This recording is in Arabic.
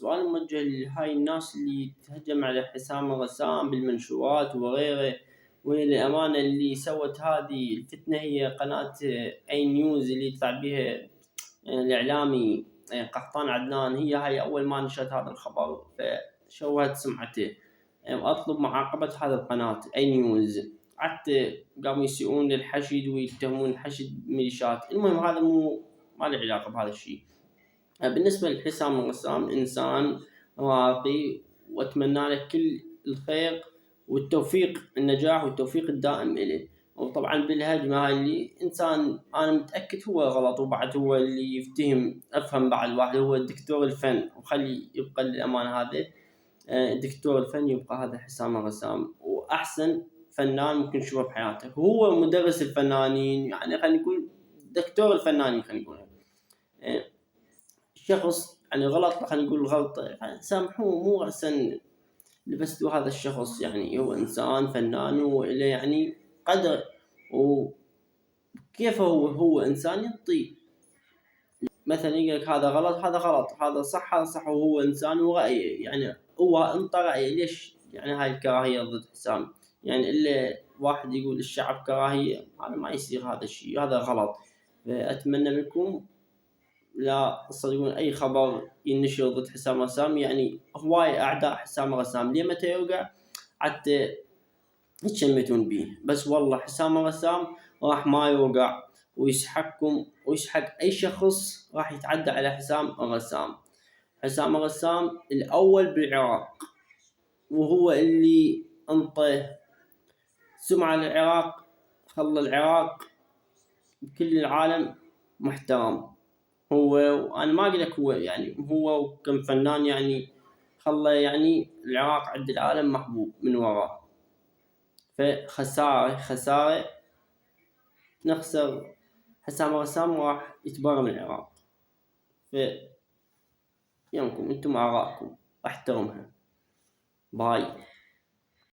السؤال موجه لهاي الناس اللي تهجم على حسام الغسام بالمنشورات وغيره. وللأمانة اللي سوت هذه الفتنة هي قناة أي نيوز اللي يطلع بها الإعلامي قحطان عدنان. هي هاي أول ما نشرت هذا الخبر فشوهت سمعته. أطلب معاقبة هذه القناة أي نيوز، حتى قاموا يسيئون للحشد ويتهمون الحشد ميليشيات. المهم هذا ما له علاقة بهذا الشيء. بالنسبة لحسام الغسام إنسان راقي، وأتمنى له كل الخير والتوفيق، النجاح والتوفيق الدائم إله. وطبعا بالهجمة هاي اللي إنسان أنا متأكد هو غلط، وبعد هو اللي يفتهم أفهم بعد الواحد هو دكتور الفن، وخلي يبقى للأمانة هذا دكتور الفن يبقى هذا حسام الغسام، وأحسن فنان ممكن تشوفه بحياتك. وهو مدرس الفنانين، يعني خلينا نقول دكتور الفنانين خلينا نقول. شخص يعني غلط، خلينا نقول غلطة يعني سامحوه، مو أحسن لبستوا هذا الشخص، يعني هو إنسان فنان وإله يعني قدر. وكيف هو إنسان يعطي مثلا يقول لك هذا غلط هذا غلط، هذا صح هذا صح، وهو إنسان ورأيه يعني هو انطى رأيه. ليش يعني هاي الكراهية ضد حسام؟ يعني إلا واحد يقول الشعب كراهية، هذا ما يصير، هذا الشيء هذا غلط. فأتمنى منكم لا تصدقون أي خبر ينشر ضد حسام غسام. يعني هواي أعداء حسام غسام ليه متى يوقع حتى يتشمتون بيه، بس والله حسام غسام راح ما يوقع، ويسحقكم ويسحق أي شخص راح يتعدى على حسام غسام. حسام غسام الأول بالعراق، وهو اللي انطى سمعة للعراق، خلى العراق بكل العالم محترم. هو وأنا ما أقول لك هو يعني هو كم فنان يعني خلى يعني العراق عند العالم محبوب من وراه. فخسارة خسارة نخسر حسام غسام راح يتبرى من العراق. في يومكم انتم آراءكم احترمها. باي.